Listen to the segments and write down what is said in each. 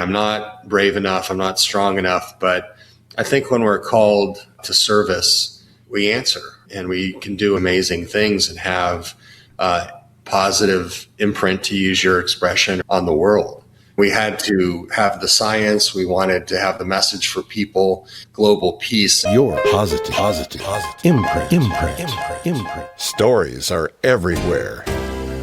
I'm not brave enough. I'm not strong enough. But I think when we're called to service, we answer and we can do amazing things and have a positive imprint, to use your expression, on the world. We had to have the science. We wanted to have the message for people, global peace. Your positive imprint. Stories are everywhere.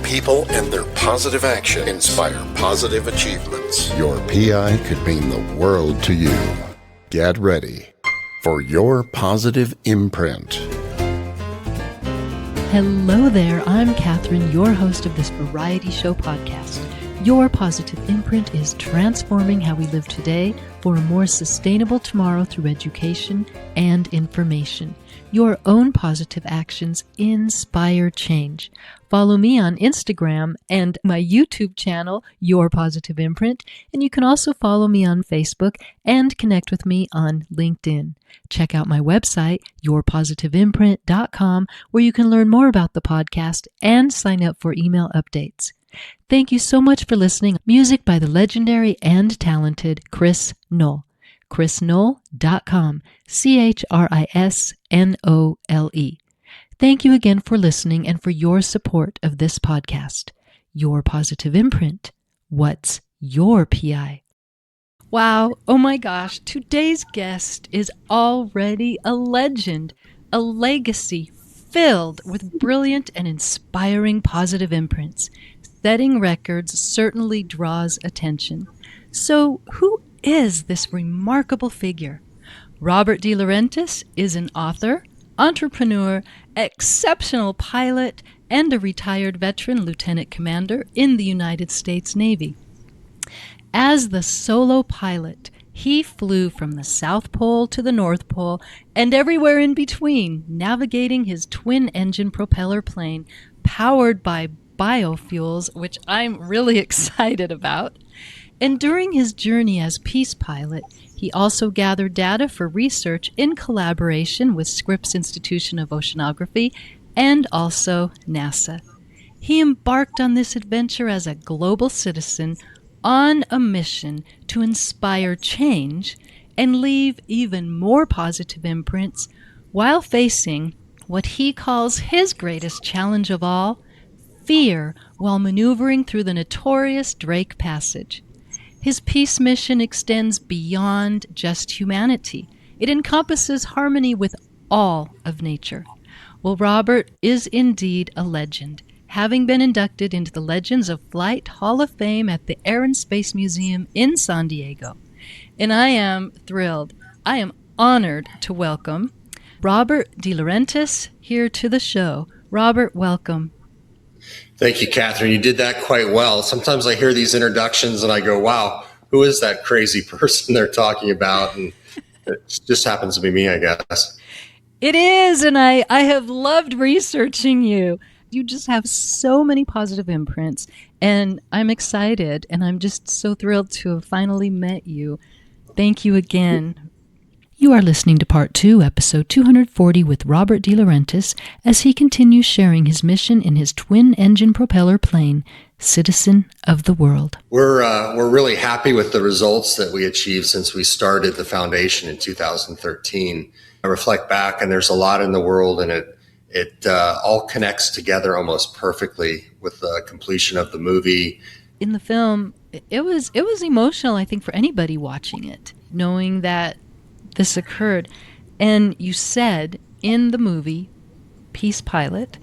People and their positive action inspire positive achievements. Your PI could mean the world to you. Get ready for your positive imprint. Hello there, I'm Catherine, your host of this variety show podcast. Your positive imprint is transforming how we live today for a more sustainable tomorrow through education and information. Your own positive actions inspire change. Follow me on Instagram and my YouTube channel, Your Positive Imprint, and you can also follow me on Facebook and connect with me on LinkedIn. Check out my website, yourpositiveimprint.com, where you can learn more about the podcast and sign up for email updates. Thank you so much for listening. Music by the legendary and talented Chris Knoll. chrisknoll.com, ChrisNole. Thank you again for listening and for your support of this podcast. Your Positive Imprint. What's your PI? Wow, oh my gosh, today's guest is already a legend, a legacy filled with brilliant and inspiring positive imprints. Setting records certainly draws attention. So who is this remarkable figure? Robert DeLaurentis is an author, entrepreneur, exceptional pilot, and a retired veteran lieutenant commander in the United States Navy. As the solo pilot, he flew from the South Pole to the North Pole and everywhere in between, navigating his twin-engine propeller plane powered by biofuels, which I'm really excited about. And during his journey as peace pilot, he also gathered data for research in collaboration with Scripps Institution of Oceanography and also NASA. He embarked on this adventure as a global citizen on a mission to inspire change and leave even more positive imprints while facing what he calls his greatest challenge of all, fear, while maneuvering through the notorious Drake Passage. His peace mission extends beyond just humanity. It encompasses harmony with all of nature. Well, Robert is indeed a legend, having been inducted into the Legends of Flight Hall of Fame at the Air and Space Museum in San Diego. And I am thrilled. I am honored to welcome Robert DeLaurentis here to the show. Robert, welcome. Thank you, Catherine. You did that quite well. Sometimes I hear these introductions and I go, wow, who is that crazy person they're talking about? And it just happens to be me, I guess. It is, and I have loved researching you. You just have so many positive imprints, and I'm excited, and I'm just so thrilled to have finally met you. Thank you again. You are listening to Part 2, Episode 240 with Robert DeLaurentis as he continues sharing his mission in his twin-engine propeller plane, Citizen of the World. We're really happy with the results that we achieved since we started the foundation in 2013. I reflect back, and there's a lot in the world, and it all connects together almost perfectly with the completion of the movie. In the film, it was emotional, I think, for anybody watching it, knowing that this occurred. And you said in the movie, Peace Pilot,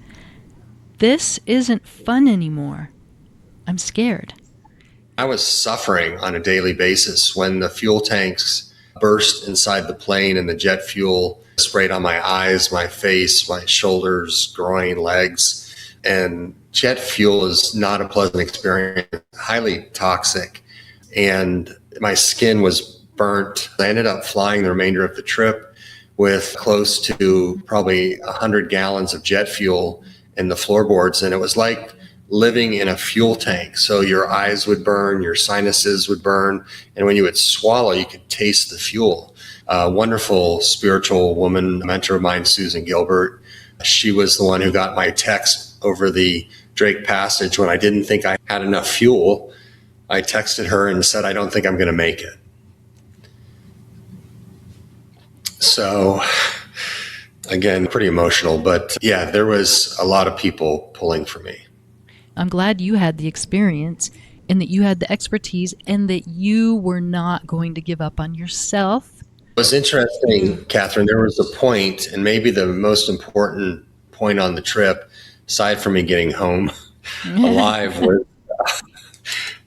this isn't fun anymore. I'm scared. I was suffering on a daily basis when the fuel tanks burst inside the plane and the jet fuel sprayed on my eyes, my face, my shoulders, groin, legs. And jet fuel is not a pleasant experience, highly toxic. And my skin was burnt. I ended up flying the remainder of the trip with close to probably 100 gallons of jet fuel in the floorboards. And it was like living in a fuel tank. So your eyes would burn, your sinuses would burn. And when you would swallow, you could taste the fuel. A wonderful spiritual woman, a mentor of mine, Susan Gilbert. She was the one who got my text over the Drake Passage when I didn't think I had enough fuel. I texted her and said, I don't think I'm going to make it. So again, pretty emotional, but yeah, there was a lot of people pulling for me. I'm glad you had the experience and that you had the expertise and that you were not going to give up on yourself. It was interesting, Catherine. There was a point, and maybe the most important point on the trip, aside from me getting home alive, was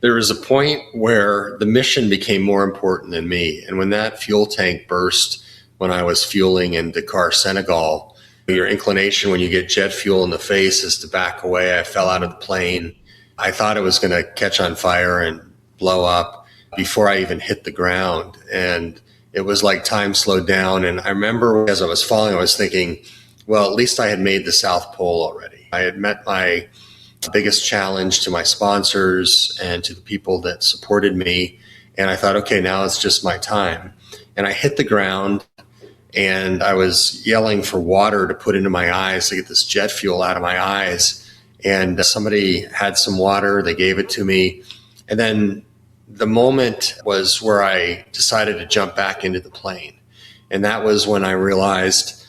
there was a point where the mission became more important than me. And when that fuel tank burst, when I was fueling in Dakar, Senegal, your inclination when you get jet fuel in the face is to back away. I fell out of the plane. I thought it was going to catch on fire and blow up before I even hit the ground. And it was like time slowed down. And I remember as I was falling, I was thinking, well, at least I had made the South Pole already. I had met my biggest challenge to my sponsors and to the people that supported me. And I thought, okay, now it's just my time. And I hit the ground and I was yelling for water to put into my eyes to get this jet fuel out of my eyes. And somebody had some water, they gave it to me. And then the moment was where I decided to jump back into the plane. And that was when I realized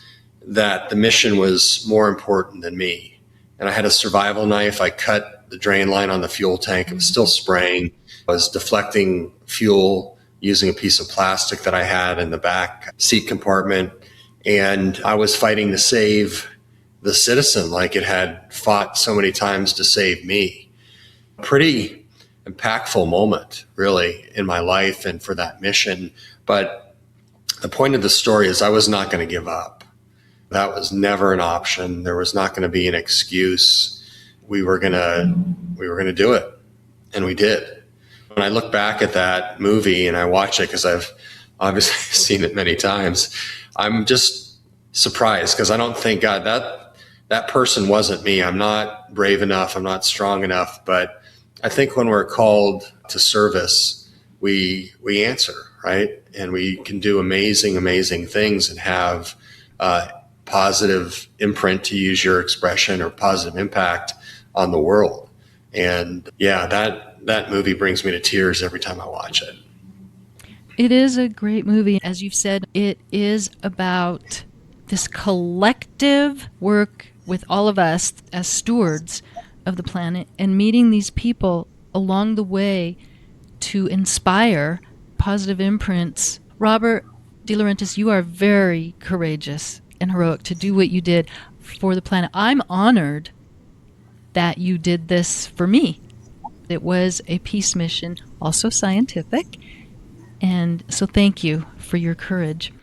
that the mission was more important than me. And I had a survival knife. I cut the drain line on the fuel tank. It was still spraying. I was deflecting fuel using a piece of plastic that I had in the back seat compartment. And I was fighting to save the citizen like it had fought so many times to save me. Pretty impactful moment, really, in my life and for that mission. But the point of the story is I was not going to give up. That was never an option. There was not going to be an excuse. We were going to do it. And we did. When I look back at that movie and I watch it, because I've obviously seen it many times, I'm just surprised because I don't think, God, that person wasn't me. I'm not brave enough. I'm not strong enough. But I think when we're called to service, we answer, right? And we can do amazing, amazing things and have positive imprint, to use your expression, or positive impact on the world. And yeah, that movie brings me to tears every time I watch it. It is a great movie. As you've said, it is about this collective work with all of us as stewards of the planet and meeting these people along the way to inspire positive imprints. Robert DeLaurentis, you are very courageous and heroic to do what you did for the planet. I'm honored that you did this for me. It was a peace mission, also scientific. And so thank you for your courage.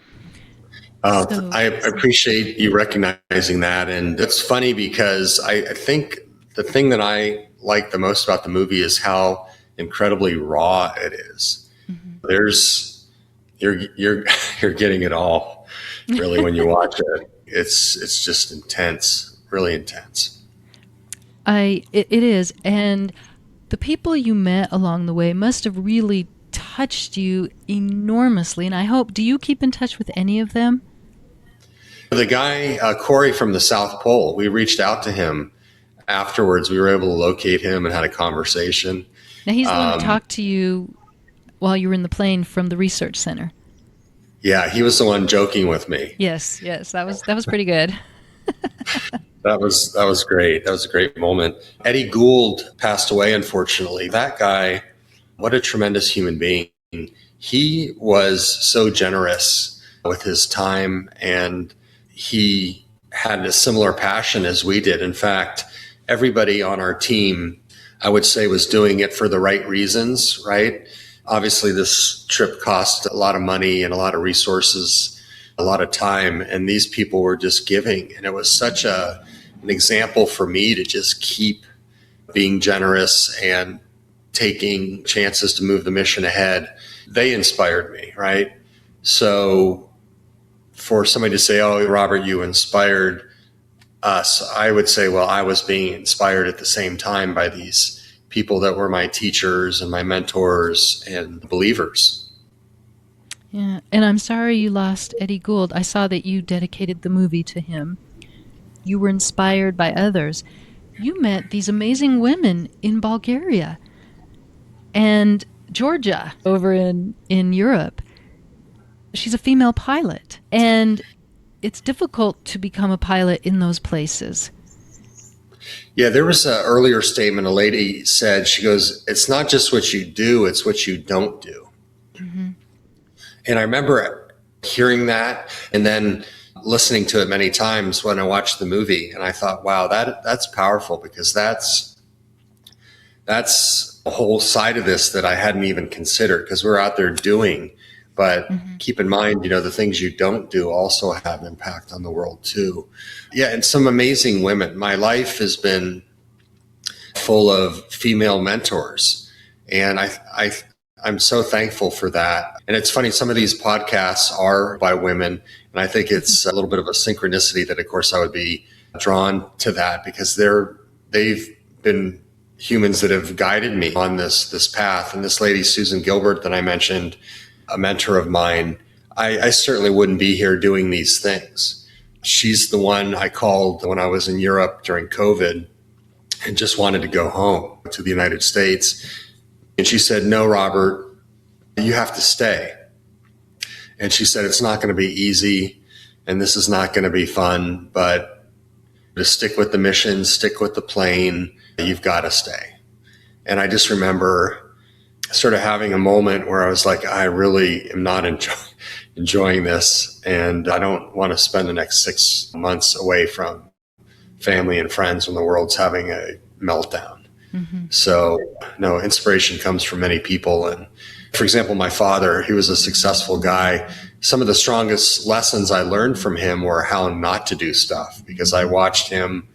I appreciate you recognizing that. And it's funny because I think the thing that I like the most about the movie is how incredibly raw it is. Mm-hmm. You're getting it all, really, when you watch it. It's just intense, really intense. It is. And the people you met along the way must have really touched you enormously. And I hope, do you keep in touch with any of them? The guy, Corey from the South Pole, we reached out to him afterwards. We were able to locate him and had a conversation. Now, he's the one who talked to you while you were in the plane from the research center. Yeah, he was the one joking with me. Yes, that was pretty good. That was great. That was a great moment. Eddie Gould passed away, unfortunately. That guy, what a tremendous human being. He was so generous with his time, and he had a similar passion as we did. In fact, everybody on our team, I would say, was doing it for the right reasons, right? Obviously, this trip cost a lot of money and a lot of resources, a lot of time, and these people were just giving. And it was such an example for me to just keep being generous and taking chances to move the mission ahead. They inspired me, right? So for somebody to say, oh, Robert, you inspired us, I would say, well, I was being inspired at the same time by these people that were my teachers and my mentors and believers. Yeah, and I'm sorry you lost Eddie Gould. I saw that you dedicated the movie to him. You were inspired by others. You met these amazing women in Bulgaria. And Georgia over in Europe, she's a female pilot. And it's difficult to become a pilot in those places. Yeah, there was an earlier statement a lady said, she goes, it's not just what you do, it's what you don't do. Mm-hmm. And I remember hearing that and then listening to it many times when I watched the movie. And I thought, wow, that's powerful, because that's a whole side of this that I hadn't even considered, because we're out there doing. But keep in mind, the things you don't do also have an impact on the world too. Yeah, and some amazing women. My life has been full of female mentors, and I'm so thankful for that. And it's funny, some of these podcasts are by women, and I think it's a little bit of a synchronicity that, of course, I would be drawn to that, because they've been humans that have guided me on this path. And this lady, Susan Gilbert, that I mentioned, a mentor of mine, I certainly wouldn't be here doing these things. She's the one I called when I was in Europe during COVID and just wanted to go home to the United States. And she said, no, Robert, you have to stay. And she said, it's not going to be easy and this is not going to be fun, but to stick with the mission, stick with the plane, you've got to stay. And I just remember sort of having a moment where I was like, I really am not enjoying this, and I don't want to spend the next 6 months away from family and friends when the world's having a meltdown. Mm-hmm. So, no, inspiration comes from many people. And for example, my father, he was a successful guy. Some of the strongest lessons I learned from him were how not to do stuff, because I watched him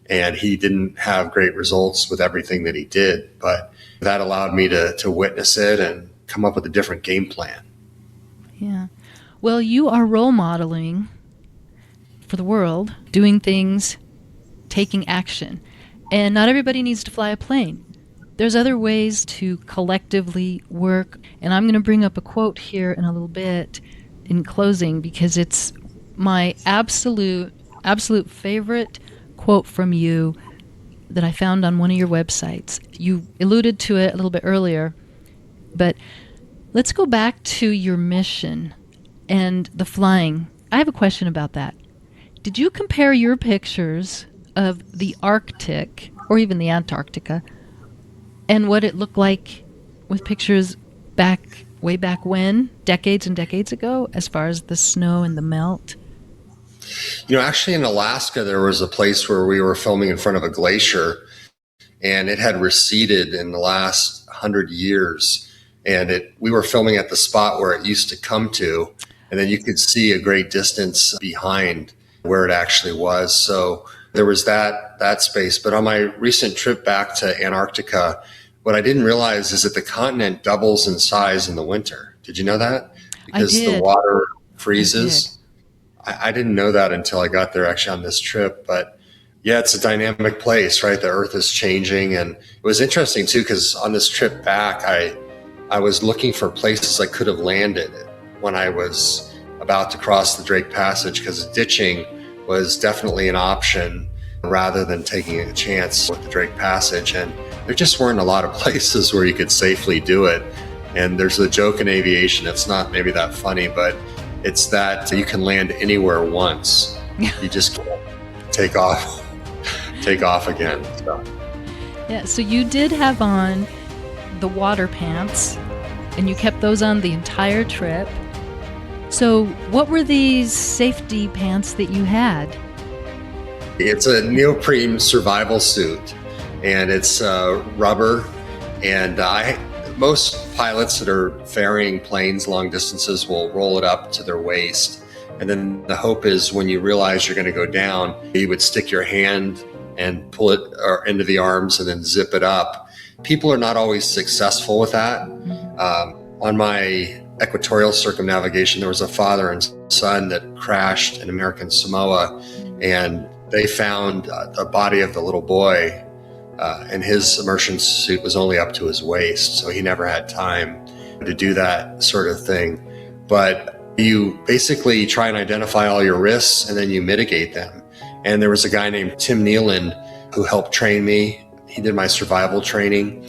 and he didn't have great results with everything that he did, but that allowed me to witness it and come up with a different game plan. Yeah. Well, you are role modeling for the world, doing things, taking action. And not everybody needs to fly a plane. There's other ways to collectively work. And I'm going to bring up a quote here in a little bit in closing, because it's my absolute favorite quote from you that I found on one of your websites. You alluded to it a little bit earlier, but let's go back to your mission and the flying. I have a question about that. Did you compare your pictures of the Arctic or even the Antarctica and what it looked like with pictures way back when, decades and decades ago, as far as the snow and the melt? Actually in Alaska, there was a place where we were filming in front of a glacier, and it had receded in the last 100 years. And we were filming at the spot where it used to come to, and then you could see a great distance behind where it actually was. So there was that space. But on my recent trip back to Antarctica, what I didn't realize is that the continent doubles in size in the winter. Did you know that? Because the water freezes. I didn't know that until I got there actually on this trip. But yeah, it's a dynamic place, right? The earth is changing. And it was interesting too, because on this trip back, I was looking for places I could have landed when I was about to cross the Drake Passage, because ditching was definitely an option rather than taking a chance with the Drake Passage. And there just weren't a lot of places where you could safely do it. And there's a joke in aviation, it's not maybe that funny, but it's that you can land anywhere once. You just can't take off again. So. Yeah, so you did have on the water pants, and you kept those on the entire trip. So what were these safety pants that you had? It's a neoprene survival suit, and it's rubber. And most pilots that are ferrying planes long distances will roll it up to their waist. And then the hope is when you realize you're going to go down, you would stick your hand and pull it into the arms and then zip it up. People are not always successful with that. On my equatorial circumnavigation, there was a father and son that crashed in American Samoa, and they found the body of the little boy, and his immersion suit was only up to his waist, so he never had time to do that sort of thing. But you basically try and identify all your risks, and then you mitigate them. And there was a guy named Tim Nealon who helped train me. He did my survival training.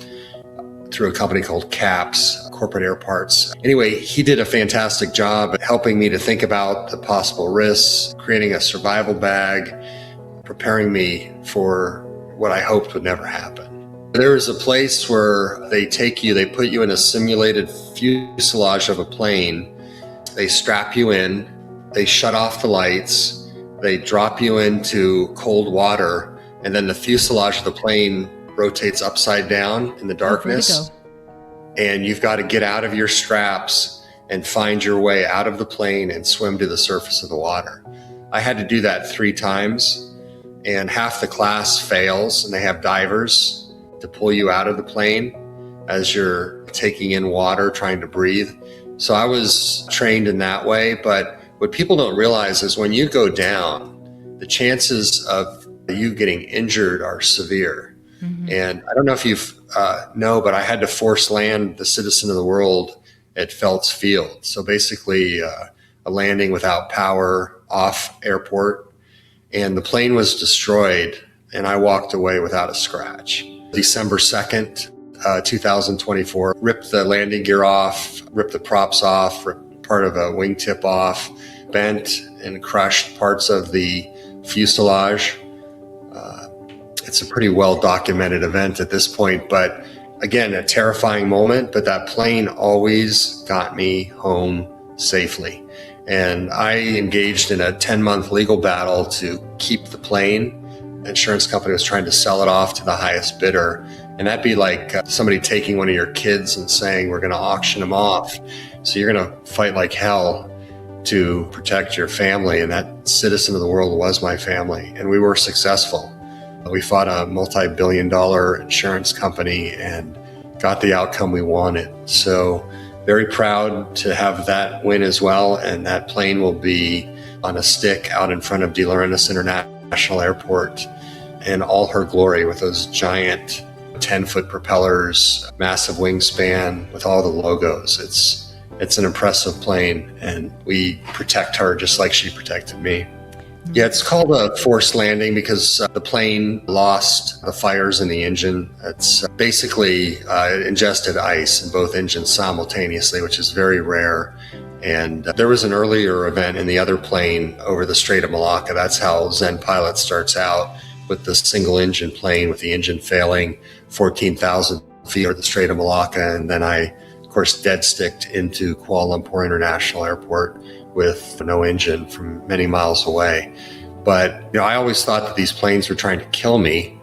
through a company called CAPS, Corporate Air Parts. Anyway, he did a fantastic job at helping me to think about the possible risks, creating a survival bag, preparing me for what I hoped would never happen. There is a place where they put you in a simulated fuselage of a plane. They strap you in, they shut off the lights, they drop you into cold water, and then the fuselage of the plane rotates upside down in the darkness. And you've got to get out of your straps and find your way out of the plane and swim to the surface of the water. I had to do that 3 times, and half the class fails, and they have divers to pull you out of the plane as you're taking in water, trying to breathe. So I was trained in that way. But what people don't realize is when you go down, the chances of you getting injured are severe. Mm-hmm. And I don't know if you know, but I had to force land the Citizen of the World at Phelps Field. So basically a landing without power off airport. And the plane was destroyed, and I walked away without a scratch. December 2nd, 2024, ripped the landing gear off, ripped the props off, ripped part of a wingtip off, bent and crushed parts of the fuselage. It's a pretty well-documented event at this point, but again, a terrifying moment, but that plane always got me home safely. And I engaged in a 10-month legal battle to keep the plane. The insurance company was trying to sell it off to the highest bidder. And that'd be like somebody taking one of your kids and saying, we're going to auction them off. So you're going to fight like hell to protect your family. And that Citizen of the World was my family. And we were successful. We fought a multi-billion-dollar insurance company and got the outcome we wanted. So very proud to have that win as well. And that plane will be on a stick out in front of DeLaurentis International Airport in all her glory, with those giant 10-foot propellers, massive wingspan with all the logos. It's an impressive plane, and we protect her just like she protected me. Yeah, it's called a forced landing because the plane lost the fires in the engine. It's basically it ingested ice in both engines simultaneously, which is very rare. And there was an earlier event in the other plane over the Strait of Malacca. That's how Zen Pilot starts out, with the single engine plane with the engine failing 14,000 feet over the Strait of Malacca. And then I, of course, dead sticked into Kuala Lumpur International Airport with no engine from many miles away. But I always thought that these planes were trying to kill me.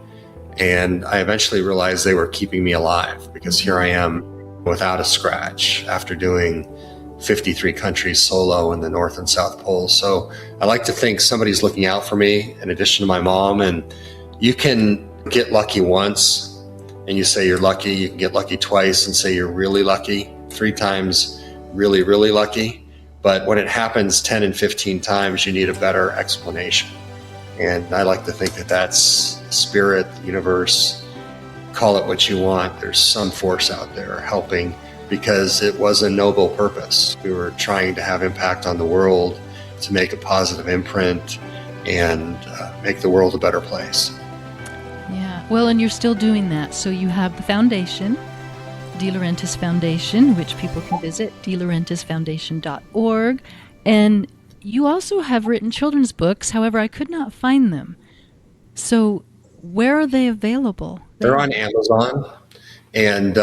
And I eventually realized they were keeping me alive, because here I am without a scratch after doing 53 countries solo in the North and South Poles. So I like to think somebody's looking out for me in addition to my mom. And you can get lucky once and you say you're lucky. You can get lucky twice and say you're really lucky. 3 times really, really lucky. But when it happens 10 and 15 times, you need a better explanation. And I like to think that that's spirit, the universe, call it what you want. There's some force out there helping, because it was a noble purpose. We were trying to have impact on the world, to make a positive imprint and make the world a better place. Yeah, well, and you're still doing that. So you have the foundation, DeLaurentis Foundation, which people can visit, DeLaurentisFoundation.org. And you also have written children's books. However, I could not find them. So where are they available? They're on Amazon. And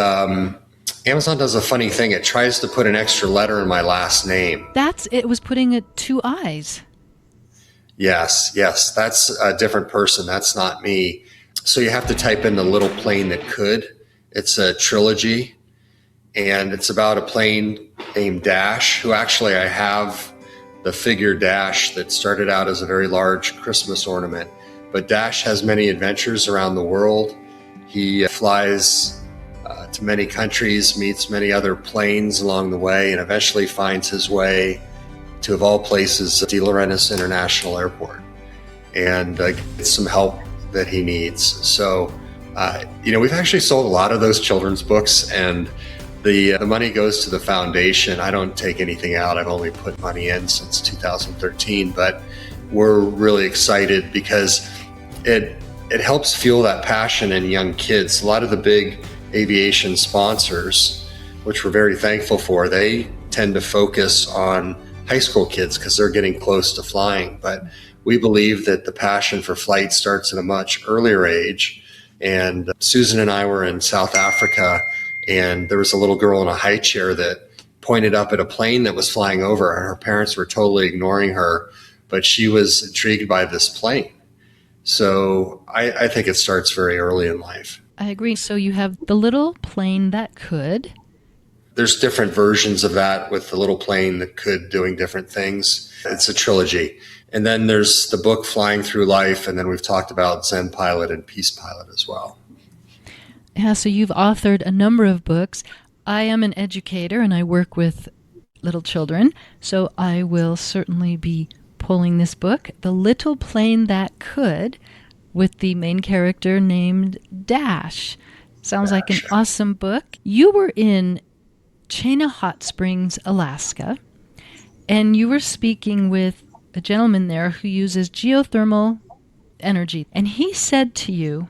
Amazon does a funny thing. It tries to put an extra letter in my last name. It was putting it 2 I's. Yes. That's a different person. That's not me. So you have to type in The Little Plane That Could. It's a trilogy, and it's about a plane named Dash, who actually I have the figure Dash that started out as a very large Christmas ornament. But Dash has many adventures around the world. He flies to many countries, meets many other planes along the way, and eventually finds his way to, of all places, DeLaurentis International Airport, and gets some help that he needs. So, we've actually sold a lot of those children's books, and the money goes to the foundation. I don't take anything out. I've only put money in since 2013, but we're really excited because it helps fuel that passion in young kids. A lot of the big aviation sponsors, which we're very thankful for, they tend to focus on high school kids because they're getting close to flying. But we believe that the passion for flight starts at a much earlier age. And Susan and I were in South Africa, and there was a little girl in a high chair that pointed up at a plane that was flying over, and her parents were totally ignoring her, but she was intrigued by this plane. So I think it starts very early in life. I agree. So you have the little plane that could. There's different versions of that, with the little plane that could doing different things. It's a trilogy. And then there's the book Flying Through Life, and then we've talked about Zen Pilot and Peace Pilot as well. Yeah, so you've authored a number of books. I am an educator and I work with little children, so I will certainly be pulling this book, The Little Plane That Could, with the main character named Dash. Sounds like an awesome book. You were in Chena Hot Springs, Alaska, and you were speaking with a gentleman there who uses geothermal energy. And he said to you,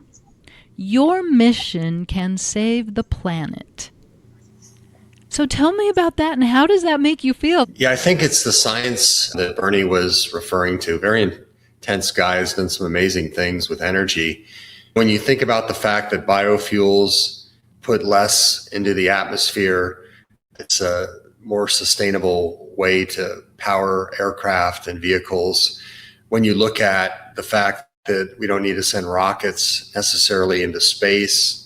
your mission can save the planet. So tell me about that, and how does that make you feel? Yeah, I think it's the science that Bernie was referring to. Very intense guy, has done some amazing things with energy. When you think about the fact that biofuels put less into the atmosphere, it's a more sustainable way to power aircraft and vehicles. When you look at the fact that we don't need to send rockets necessarily into space,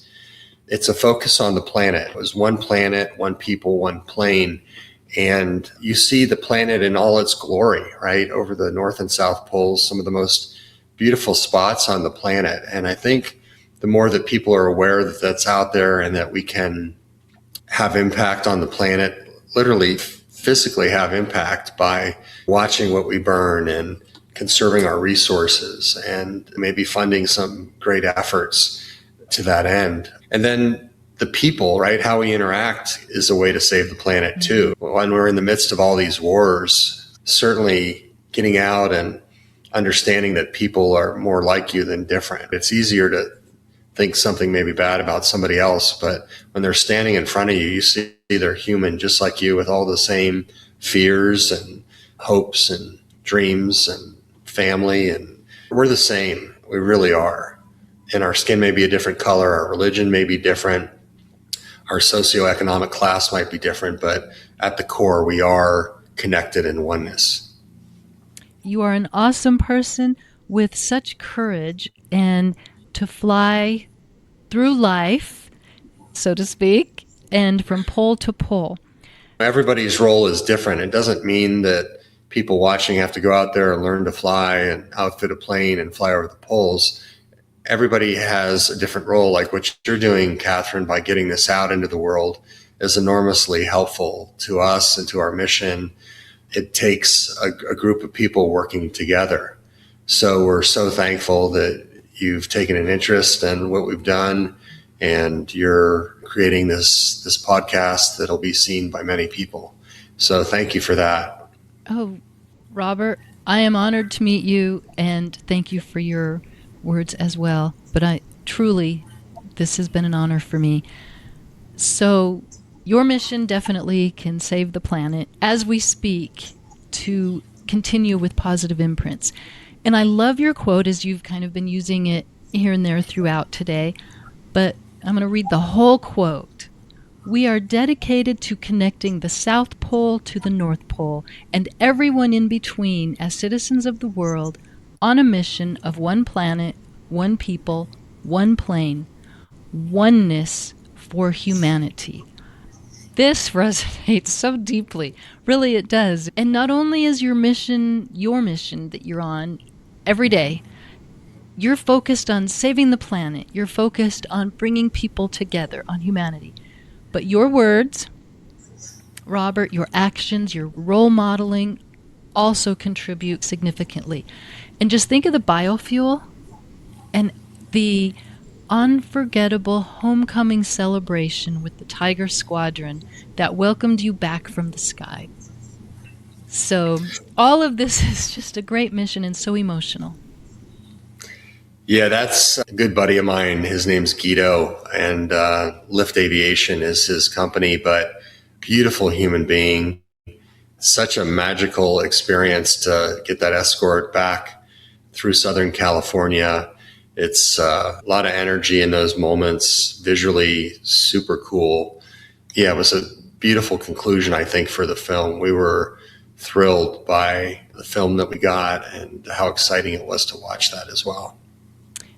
it's a focus on the planet. It was one planet, one people, one plane. And you see the planet in all its glory, right? Over the North and South poles, some of the most beautiful spots on the planet. And I think the more that people are aware that that's out there and that we can have impact on the planet, literally physically have impact by watching what we burn and conserving our resources and maybe funding some great efforts to that end. And then the people, right? How we interact is a way to save the planet too. When we're in the midst of all these wars, certainly getting out and understanding that people are more like you than different. It's easier to think something maybe bad about somebody else, but when they're standing in front of you, you see they're human just like you, with all the same fears and hopes and dreams and family, and we're the same. We really are. And our skin may be a different color, our religion may be different, our socioeconomic class might be different, but at the core, we are connected in oneness. You are an awesome person with such courage, and to fly through life, so to speak, and from pole to pole. Everybody's role is different. It doesn't mean that people watching have to go out there and learn to fly and outfit a plane and fly over the poles. Everybody has a different role. Like what you're doing, Catherine, by getting this out into the world is enormously helpful to us and to our mission. It takes a group of people working together. So we're so thankful that you've taken an interest in what we've done, and you're creating this podcast that'll be seen by many people. So thank you for that. Oh, Robert, I am honored to meet you, and thank you for your words as well. But this has been an honor for me. So your mission definitely can save the planet as we speak, to continue with positive imprints. And I love your quote, as you've kind of been using it here and there throughout today, but I'm going to read the whole quote. We are dedicated to connecting the South Pole to the North Pole and everyone in between as citizens of the world on a mission of one planet, one people, one plane, oneness for humanity. This resonates so deeply. Really, it does. And not only is your mission that you're on every day, you're focused on saving the planet. You're focused on bringing people together, on humanity. But your words, Robert, your actions, your role modeling also contribute significantly. And just think of the biofuel and the unforgettable homecoming celebration with the Tiger Squadron that welcomed you back from the sky. So all of this is just a great mission and so emotional. Yeah, that's a good buddy of mine. His name's Guido, and Lift Aviation is his company, but beautiful human being. Such a magical experience to get that escort back through Southern California. It's a lot of energy in those moments, visually super cool. Yeah, it was a beautiful conclusion, I think, for the film. We were thrilled by the film that we got and how exciting it was to watch that as well.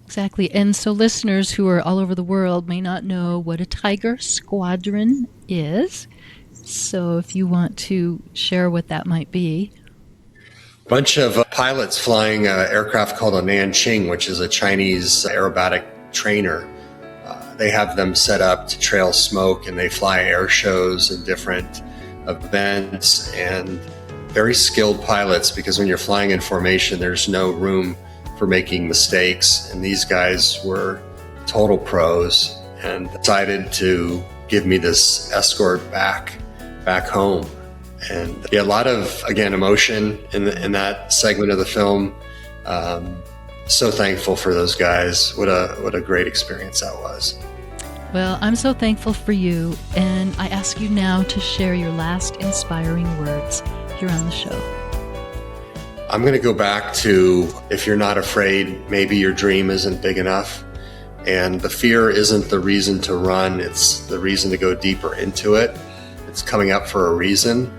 Exactly. And so listeners who are all over the world may not know what a Tiger Squadron is. So if you want to share what that might be. Bunch of pilots flying an aircraft called a Nanqing, which is a Chinese aerobatic trainer. They have them set up to trail smoke, and they fly air shows and different events, and very skilled pilots, because when you're flying in formation, there's no room for making mistakes. And these guys were total pros and decided to give me this escort back home. And yeah, a lot of, again, emotion in that segment of the film. So thankful for those guys. What a great experience that was. Well, I'm so thankful for you, and I ask you now to share your last inspiring words here on the show. I'm going to go back to, if you're not afraid, maybe your dream isn't big enough. And the fear isn't the reason to run. It's the reason to go deeper into it. It's coming up for a reason.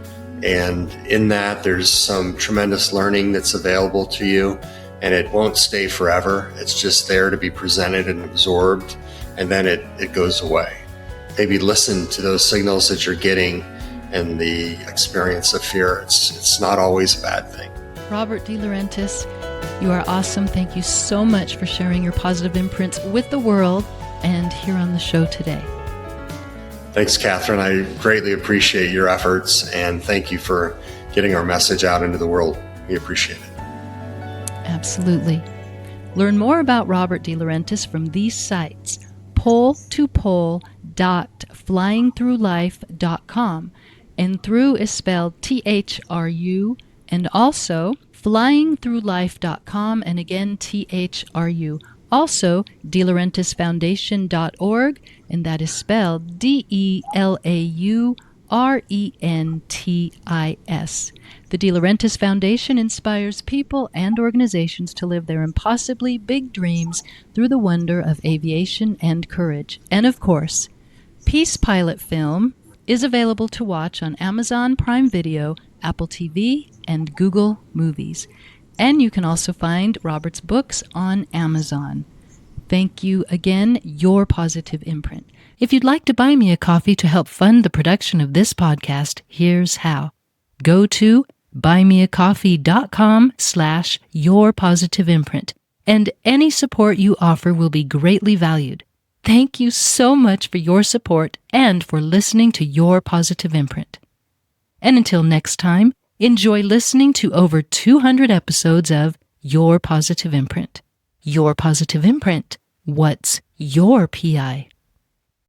And in that, there's some tremendous learning that's available to you. And it won't stay forever. It's just there to be presented and absorbed. And then it goes away. Maybe listen to those signals that you're getting and the experience of fear. It's not always a bad thing. Robert DeLaurentis, you are awesome. Thank you so much for sharing your positive imprints with the world and here on the show today. Thanks, Catherine. I greatly appreciate your efforts, and thank you for getting our message out into the world. We appreciate it. Absolutely. Learn more about Robert DeLaurentis from these sites: pole2pole.flyingthroughlife.com, and through is spelled THRU, and also flyingthroughlife.com, and again THRU. Also, DeLaurentisFoundation.org, and that is spelled DeLaurentis. The DeLaurentis Foundation inspires people and organizations to live their impossibly big dreams through the wonder of aviation and courage. And of course, Peace Pilot Film is available to watch on Amazon Prime Video, Apple TV, and Google Movies. And you can also find Robert's books on Amazon. Thank you again, Your Positive Imprint. If you'd like to buy me a coffee to help fund the production of this podcast, here's how. Go to buymeacoffee.com/yourpositiveimprint, and any support you offer will be greatly valued. Thank you so much for your support and for listening to Your Positive Imprint. And until next time, enjoy listening to over 200 episodes of Your Positive Imprint. Your Positive Imprint. What's your PI?